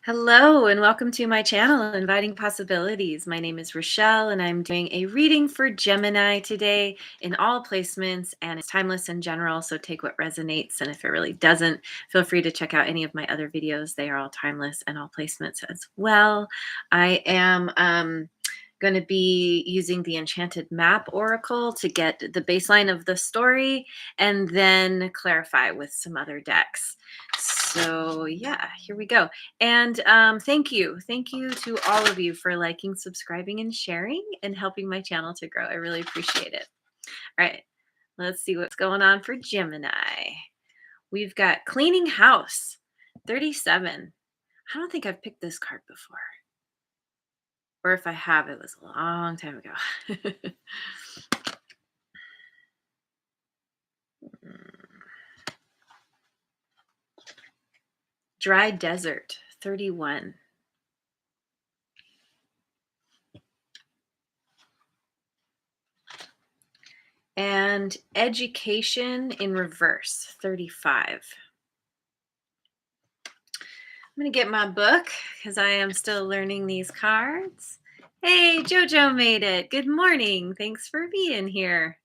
Hello and welcome to my channel, Inviting Possibilities. My name is Rochelle and I'm doing a reading for Gemini today in all placements, and it's timeless in general, so take what resonates, and if it really doesn't, feel free to check out any of my other videos. They are all timeless and all placements as well. I am going to be using the Enchanted Map Oracle to get the baseline of the story and then clarify with some other decks. So yeah, here we go. And thank you to all of you for liking, subscribing, and sharing and helping my channel to grow. I really appreciate it. All right, let's see what's going on for Gemini. We've got Cleaning House 37. I don't think I've picked this card before, or if I have, it was a long time ago. Dry Desert 31. And Education in Reverse 35. I'm going to get my book because I am still learning these cards. Hey, JoJo made it. Good morning. Thanks for being here.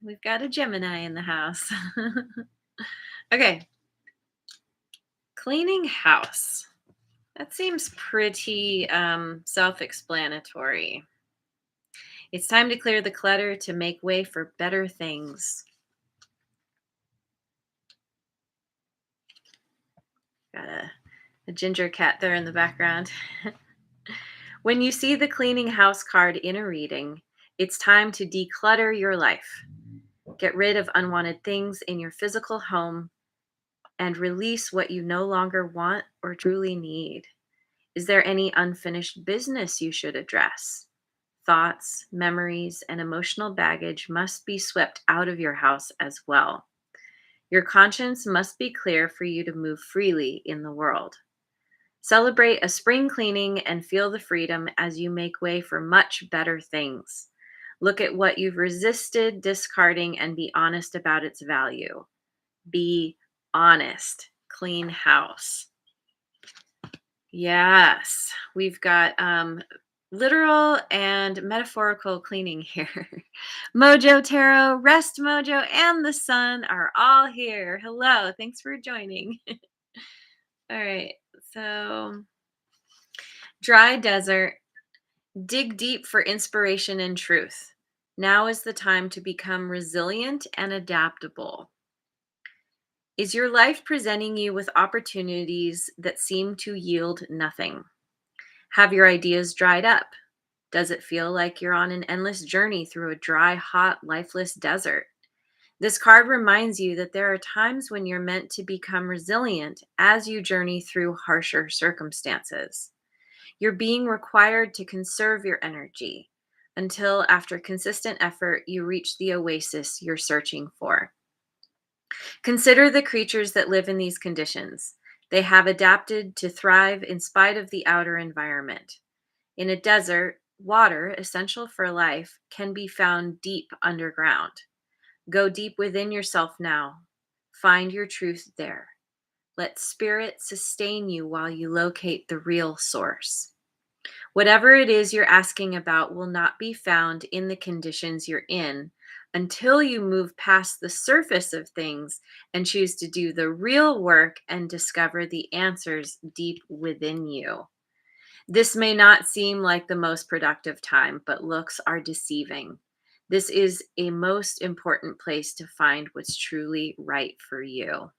We've got a Gemini in the house. Okay. Cleaning house. That seems pretty self-explanatory. It's time to clear the clutter to make way for better things. Got a ginger cat there in the background. When you see the cleaning house card in a reading, it's time to declutter your life. Get rid of unwanted things in your physical home and release what you no longer want or truly need. Is there any unfinished business you should address? Thoughts, memories, and emotional baggage must be swept out of your house as well. Your conscience must be clear for you to move freely in the world. Celebrate a spring cleaning and feel the freedom as you make way for much better things. Look at what you've resisted discarding and be honest about its value. Be honest. Clean house. Yes, we've got literal and metaphorical cleaning here. Mojo Tarot, Rest Mojo, and the Sun are all here. Hello, thanks for joining. All right, so Dry Desert. Dig deep for inspiration and truth. Now is the time to become resilient and adaptable. Is your life presenting you with opportunities that seem to yield nothing? Have your ideas dried up? Does it feel like you're on an endless journey through a dry, hot, lifeless desert? This card reminds you that there are times when you're meant to become resilient as you journey through harsher circumstances. You're being required to conserve your energy until, after consistent effort, you reach the oasis you're searching for. Consider the creatures that live in these conditions. They have adapted to thrive in spite of the outer environment. In a desert, water, essential for life, can be found deep underground. Go deep within yourself now. Find your truth there. Let spirit sustain you while you locate the real source. Whatever it is you're asking about will not be found in the conditions you're in until you move past the surface of things and choose to do the real work and discover the answers deep within you. This may not seem like the most productive time, but looks are deceiving. This is a most important place to find what's truly right for you.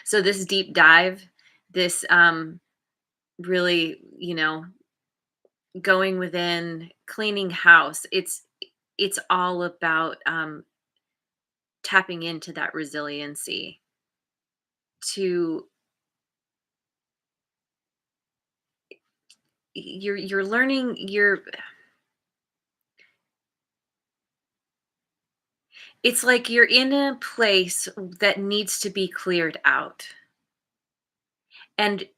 So this deep dive, this really, going within, cleaning house, it's all about tapping into that resiliency to you're learning it's like you're in a place that needs to be cleared out, and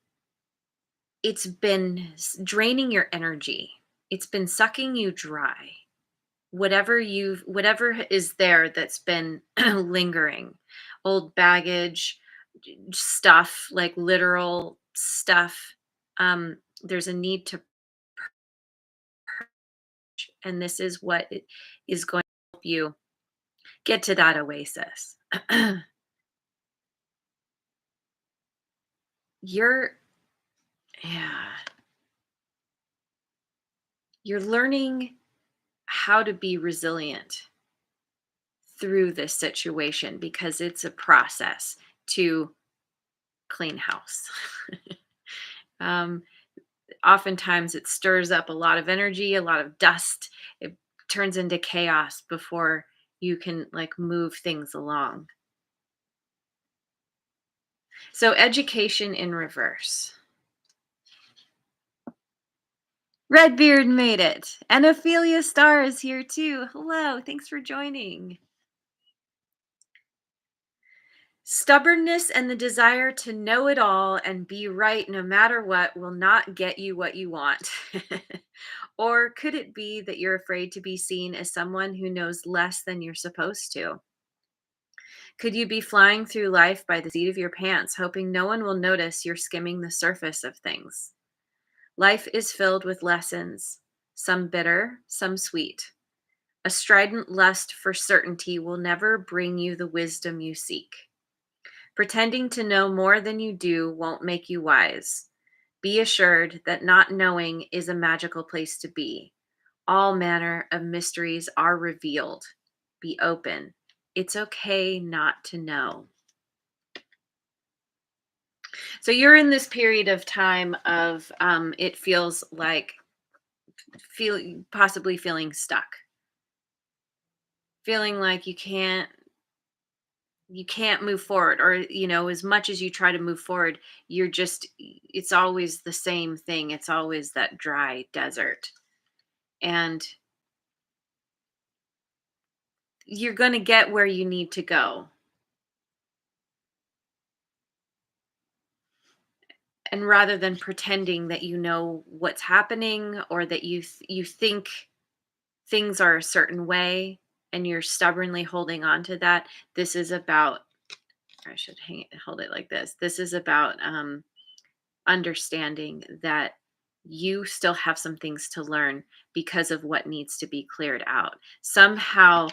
it's been draining your energy. It's been sucking you dry. Whatever is there that's been lingering, old baggage, stuff, like literal stuff, there's a need to purge, and this is what is going to help you get to that oasis. you're yeah, you're learning how to be resilient through this situation because it's a process to clean house. um, Oftentimes it stirs up a lot of energy, a lot of dust. It turns into chaos before you can like move things along. So education in reverse. Redbeard made it. And Ophelia Star is here too. Hello, thanks for joining. Stubbornness and the desire to know it all and be right no matter what will not get you what you want. Or could it be that you're afraid to be seen as someone who knows less than you're supposed to? Could you be flying through life by the seat of your pants, hoping no one will notice you're skimming the surface of things? Life is filled with lessons, some bitter, some sweet. A strident lust for certainty will never bring you the wisdom you seek. Pretending to know more than you do won't make you wise. Be assured that not knowing is a magical place to be. All manner of mysteries are revealed. Be open. It's okay not to know. So you're in this period of time of it feels like possibly feeling stuck, feeling like you can't move forward, or as much as you try to move forward, it's always the same thing. It's always that dry desert, and you're going to get where you need to go. And rather than pretending that you know what's happening, or that you think things are a certain way and you're stubbornly holding on to that, this is about, or I should hold it like this. This is about understanding that you still have some things to learn because of what needs to be cleared out. Somehow,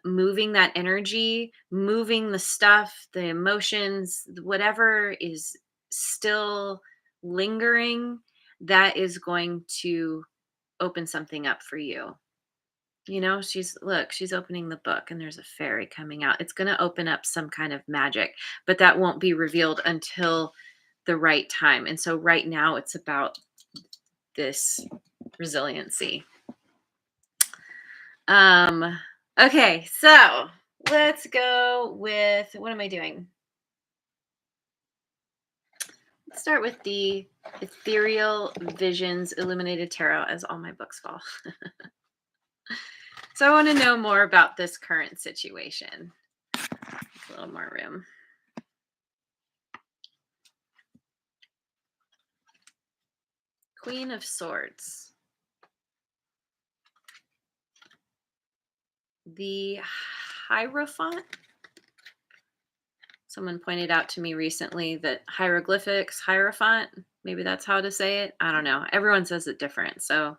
moving that energy, moving the stuff, the emotions, whatever is still lingering, that is going to open something up for you. She's opening the book and there's a fairy coming out. It's going to open up some kind of magic, but that won't be revealed until the right time. And so right now it's about this resiliency. Um okay, so let's go with, what am I doing? Let's start with the Ethereal Visions Illuminated Tarot, as all my books fall. So I want to know more about this current situation. A little more room. Queen of Swords. The Hierophant. Someone pointed out to me recently that hieroglyphics, Hierophant, maybe that's how to say it. I don't know. Everyone says it different. So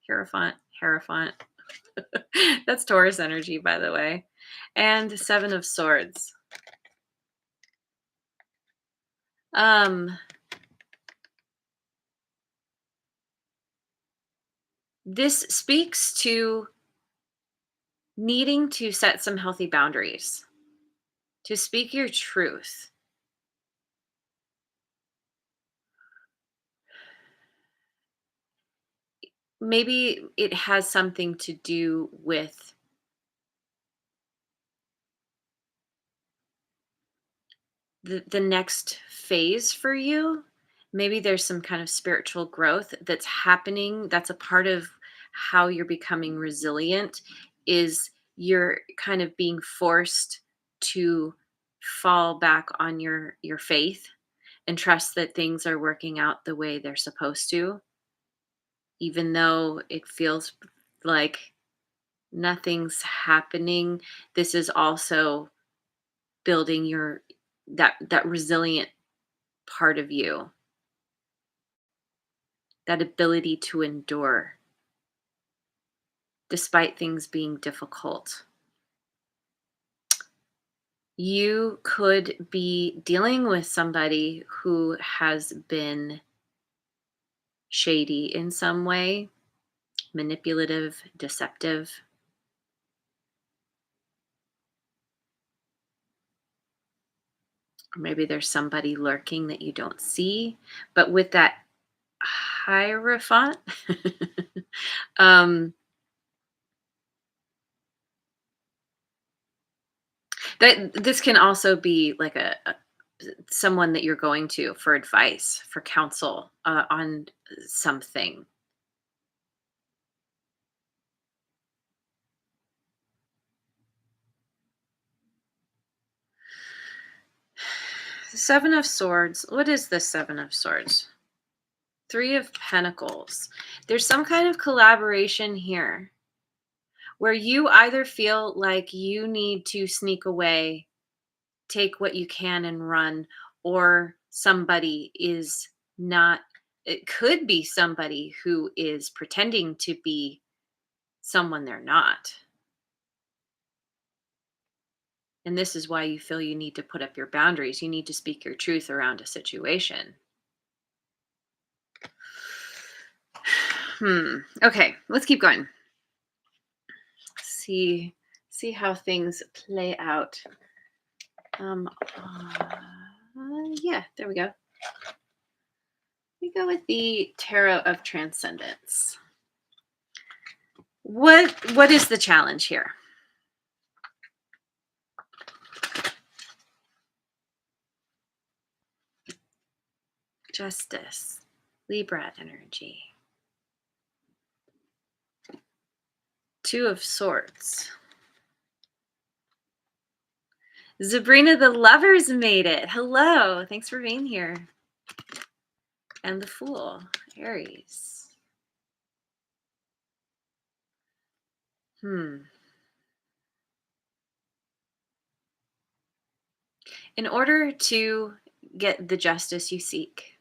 Hierophant, Hierophant. That's Taurus energy, by the way. And Seven of Swords. This speaks to needing to set some healthy boundaries, to speak your truth. Maybe it has something to do with the next phase for you. Maybe there's some kind of spiritual growth that's happening. That's a part of how you're becoming resilient, is you're kind of being forced to fall back on your faith and trust that things are working out the way they're supposed to, even though it feels like nothing's happening. This is also building that resilient part of you, that ability to endure despite things being difficult. You could be dealing with somebody who has been shady in some way, manipulative, deceptive. Or maybe there's somebody lurking that you don't see, but with that hierophant, um, that this can also be like a someone that you're going to for advice, for counsel on something. Seven of Swords. What is the Seven of Swords? Three of Pentacles. There's some kind of collaboration here where you either feel like you need to sneak away, take what you can and run, or somebody is not, it could be somebody who is pretending to be someone they're not. And this is why you feel you need to put up your boundaries. You need to speak your truth around a situation. Okay, let's keep going. See see how things play out. Um yeah, there we go. We go with the Tarot of Transcendence. What is the challenge here? Justice, Libra energy. Two of Swords. Sabrina the Lovers made it. Hello. Thanks for being here. And the Fool, Aries. In order to get the justice you seek,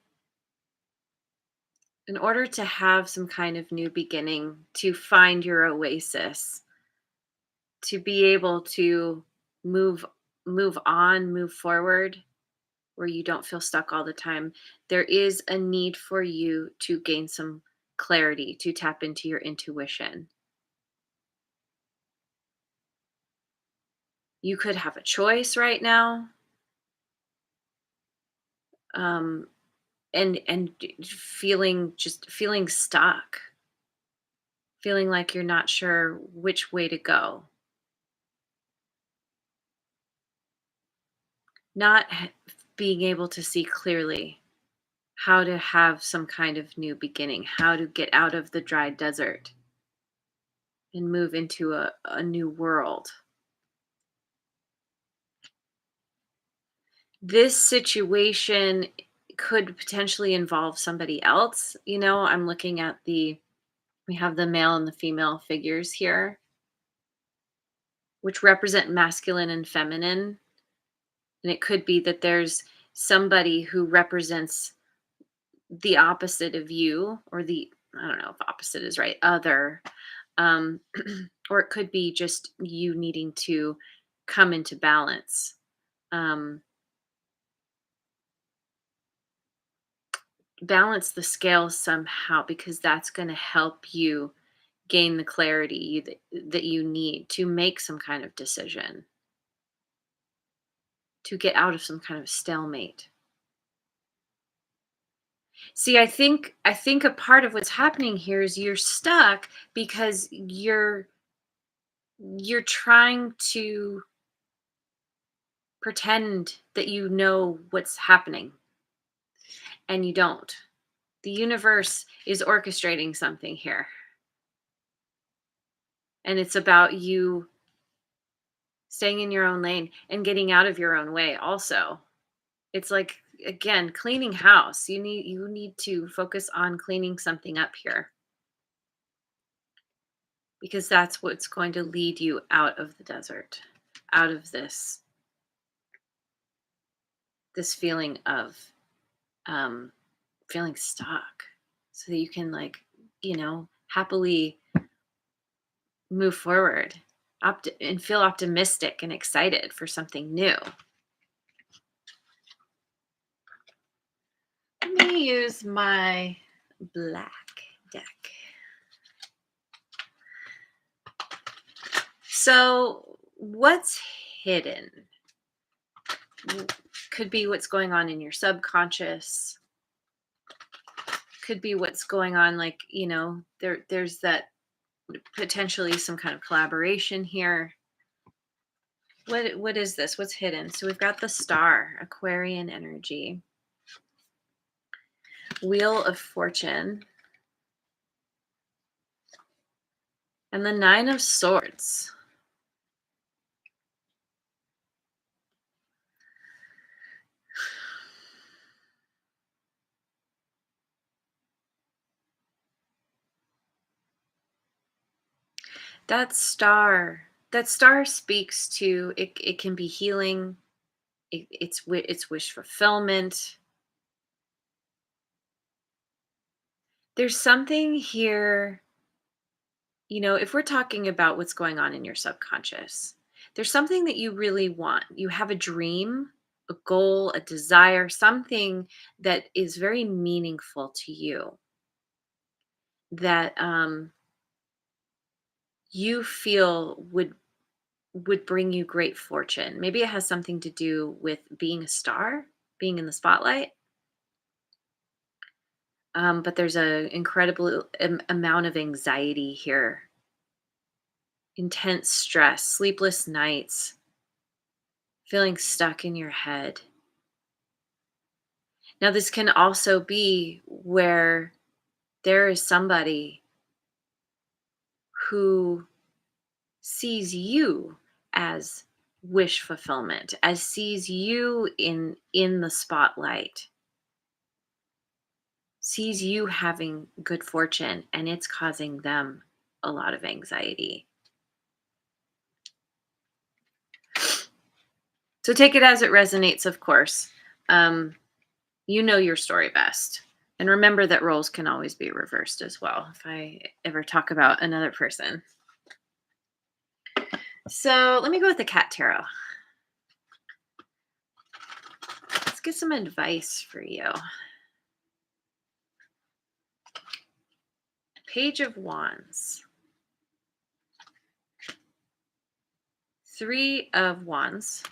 in order to have some kind of new beginning, to find your oasis, to be able to move move on, move forward, where you don't feel stuck all the time, there is a need for you to gain some clarity, to tap into your intuition. You could have a choice right now, um, and feeling, just feeling stuck, feeling like you're not sure which way to go, not being able to see clearly how to have some kind of new beginning, how to get out of the dry desert and move into a new world. This situation could potentially involve somebody else. You know, I'm looking at we have the male and the female figures here, which represent masculine and feminine. And it could be that there's somebody who represents the opposite of you, or the, I don't know if opposite is right, other. Um, or it could be just you needing to come into balance. Um, balance the scales somehow, because that's going to help you gain the clarity that you need to make some kind of decision, to get out of some kind of stalemate. See, I think a part of what's happening here is you're stuck because you're trying to pretend that you know what's happening, and you don't. The universe is orchestrating something here, and it's about you staying in your own lane and getting out of your own way also. It's like, again, cleaning house. You need to focus on cleaning something up here, because that's what's going to lead you out of the desert, out of this this feeling of um, feeling stuck so that you can, like, happily move forward and feel optimistic and excited for something new. Let me use my black deck. So, what's hidden? Could be what's going on in your subconscious. Could be what's going on, like, there's that potentially some kind of collaboration here. What is this? What's hidden? So we've got the Star, Aquarian energy, Wheel of Fortune, and the Nine of Swords. That star speaks to it. It can be healing. It's wish fulfillment. There's something here, if we're talking about what's going on in your subconscious, there's something that you really want. You have a dream, a goal, a desire, something that is very meaningful to you that you feel would bring you great fortune. Maybe it has something to do with being a star, being in the spotlight. But there's a incredible amount of anxiety here, intense stress, sleepless nights, feeling stuck in your head. Now, this can also be where there is somebody who sees you as wish fulfillment, as sees you in the spotlight, sees you having good fortune, and it's causing them a lot of anxiety. So take it as it resonates, of course. You know your story best. And remember that roles can always be reversed as well if I ever talk about another person. So let me go with the Cat Tarot. Let's get some advice for you. Page of Wands. Three of Wands.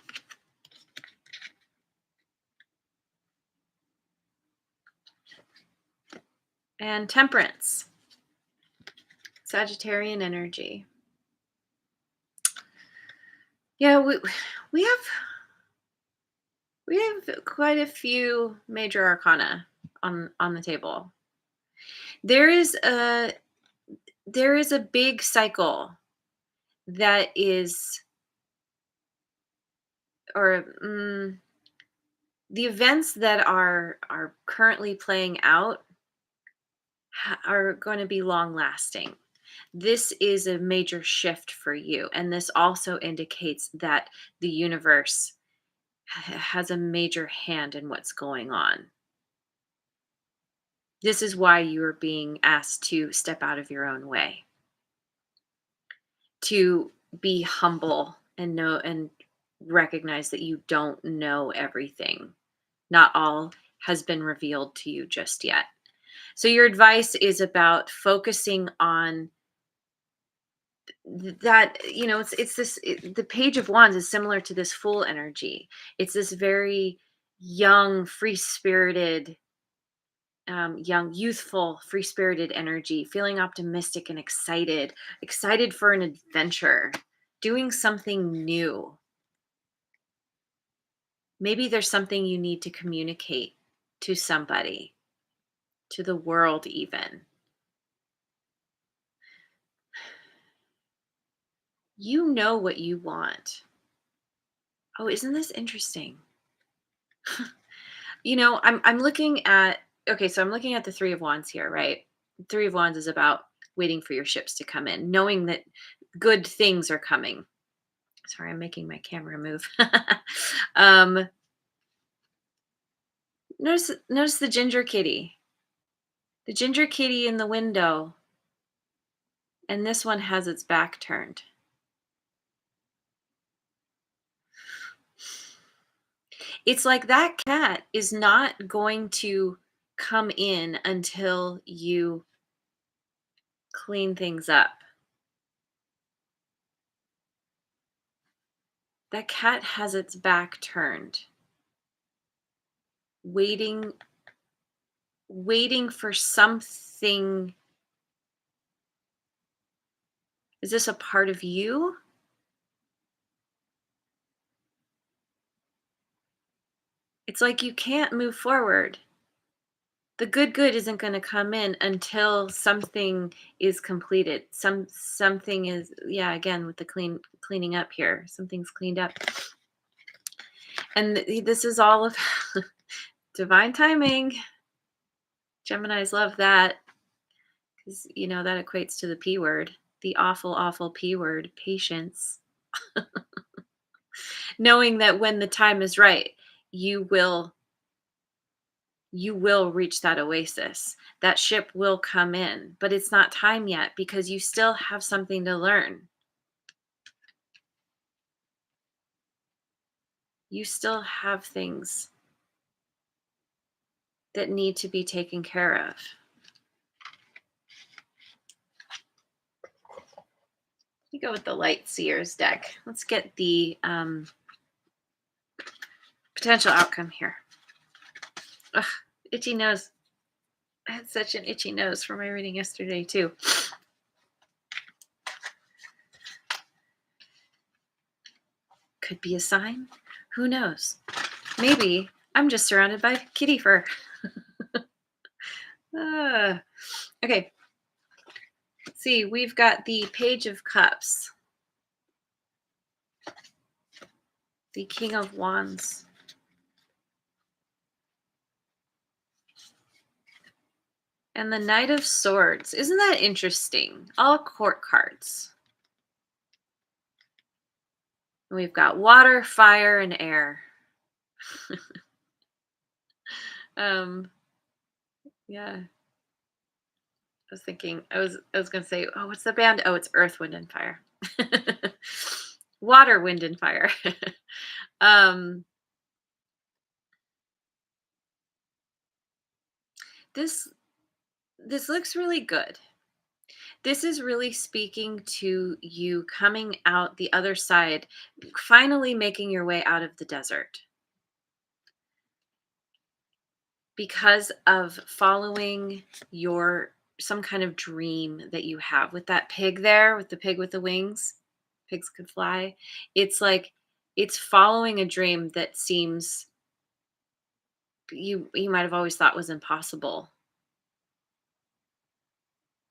And Temperance. Sagittarian energy. Yeah, we have quite a few major arcana on the table. There is a big cycle that is, or the events that are currently playing out are going to be long lasting. This is a major shift for you, and this also indicates that the universe has a major hand in what's going on. This is why you are being asked to step out of your own way, to be humble and know and recognize that you don't know everything. Not all has been revealed to you just yet. So your advice is about focusing on that. The Page of Wands is similar to this Fool energy. It's this very young, free-spirited, young, youthful, free-spirited energy, feeling optimistic and excited for an adventure, doing something new. Maybe there's something you need to communicate to somebody, to the world even. You know what you want. Oh, isn't this interesting? I'm looking at, okay, so I'm looking at the Three of Wands here, right? Three of Wands is about waiting for your ships to come in, knowing that good things are coming. Sorry, I'm making my camera move. Notice the ginger kitty. The ginger kitty in the window, and this one has its back turned. It's like that cat is not going to come in until you clean things up. That cat has its back turned, waiting waiting for something. Is this a part of you? It's like you can't move forward. The good isn't gonna come in until something is completed. Something is, yeah, again, with the cleaning up here, something's cleaned up. And this is all of divine timing. Geminis love that because, that equates to the P word, the awful, awful P word, patience. Knowing that when the time is right, you will reach that oasis. That ship will come in, but it's not time yet because you still have something to learn. You still have things that need to be taken care of. You go with the Light Seers deck. Let's get the potential outcome here. Ugh, itchy nose. I had such an itchy nose for my reading yesterday, too. Could be a sign. Who knows? Maybe I'm just surrounded by kitty fur. Okay. Let's see. We've got the Page of Cups, the King of Wands, and the Knight of Swords. Isn't that interesting? All court cards. We've got water, fire, and air. Yeah. I was thinking, I was gonna say, oh, what's the band? Oh, it's Earth, Wind, and Fire. Water, wind, and fire. um, this this looks really good. This is really speaking to you coming out the other side, finally making your way out of the desert because of following your some kind of dream that you have with that pig there, with the pig with the wings. Pigs could fly. It's like it's following a dream that seems you might have always thought was impossible.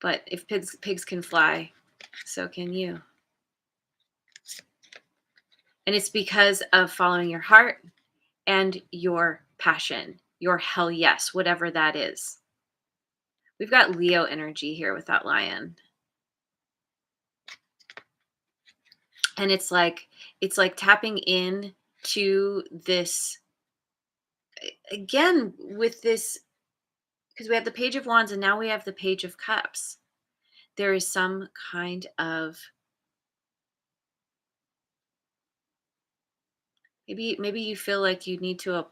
But if pigs can fly, so can you. And it's because of following your heart and your passion, your hell yes, whatever that is. We've got Leo energy here with that lion. And it's like tapping in to this again with this, because we have the Page of Wands and now we have the Page of Cups. There is some kind of maybe you feel like you need to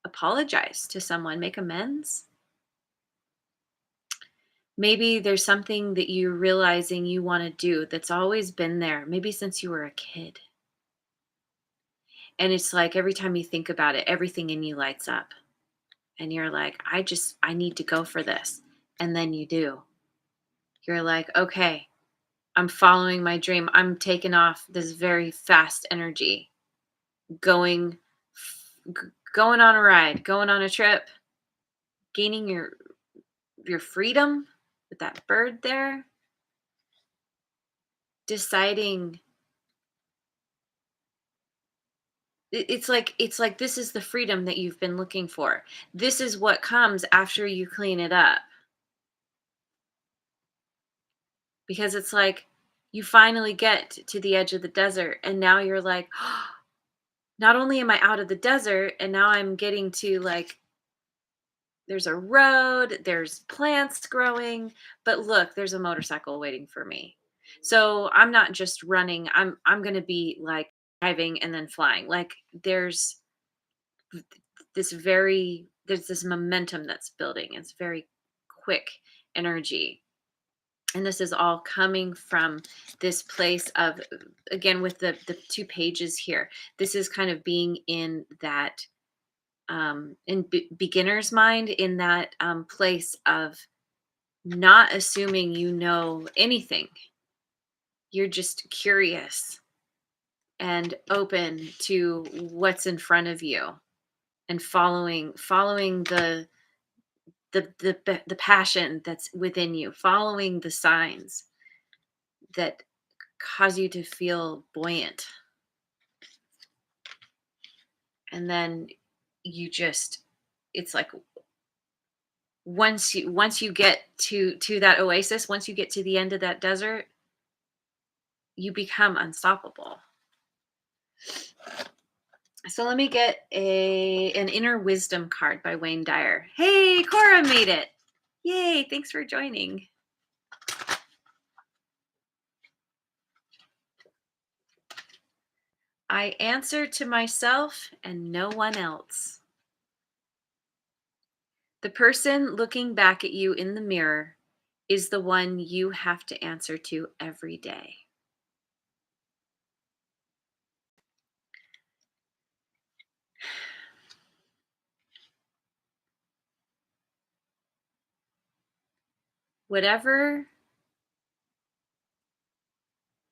apologize to someone, make amends. Maybe there's something that you're realizing you want to do that's always been there, maybe since you were a kid. And it's like every time you think about it, everything in you lights up. And you're like, I need to go for this. And then you do. You're like, okay, I'm following my dream. I'm taking off this very fast energy, going going on a ride, going on a trip, gaining your freedom with that bird there, deciding it's like this is the freedom that you've been looking for. This is what comes after you clean it up. Because it's like you finally get to the edge of the desert and now you're like, not only am I out of the desert and now I'm getting to like There's a road, there's plants growing, but look, there's a motorcycle waiting for me. So I'm not just running, I'm going to be like driving and then flying. Like there's there's this momentum that's building. It's very quick energy. And this is all coming from this place of, again, with the 2 pages here. This is kind of being in that beginner's mind, in that place of not assuming you know anything. You're just curious and open to what's in front of you, and following the passion that's within you, following the signs that cause you to feel buoyant. And then you just, it's like, once you get to that oasis, once you get to the end of that desert, you become unstoppable. So let me get an inner wisdom card by Wayne Dyer. Hey, Cora made it. Yay, thanks for joining. I answer to myself and no one else. The person looking back at you in the mirror is the one you have to answer to every day. Whatever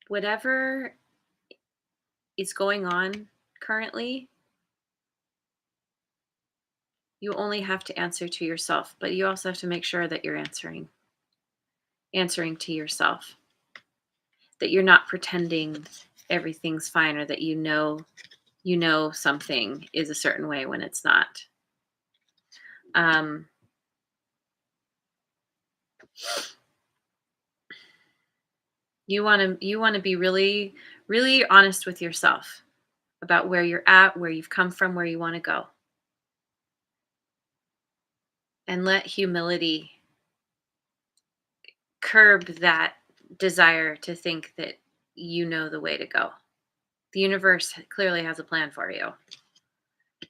whatever is going on currently, you only have to answer to yourself, but you also have to make sure that you're answering to yourself, that you're not pretending everything's fine, or that something is a certain way when it's not. You want to be really, really honest with yourself about where you're at, where you've come from, where you want to go, and let humility curb that desire to think that you know the way to go. The universe clearly has a plan for you.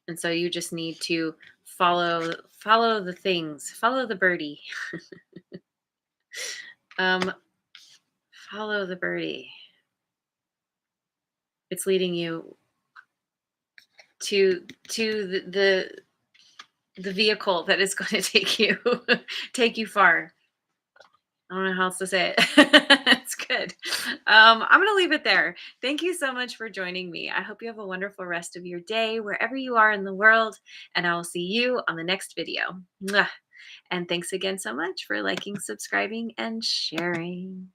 And so you just need to follow the things, follow the birdie. um Follow the birdie. It's leading you to the vehicle that is going to take you far. I don't know how else to say it. It's good. I'm going to leave it there. Thank you so much for joining me. I hope you have a wonderful rest of your day, wherever you are in the world, and I will see you on the next video. Mwah. And thanks again so much for liking, subscribing, and sharing.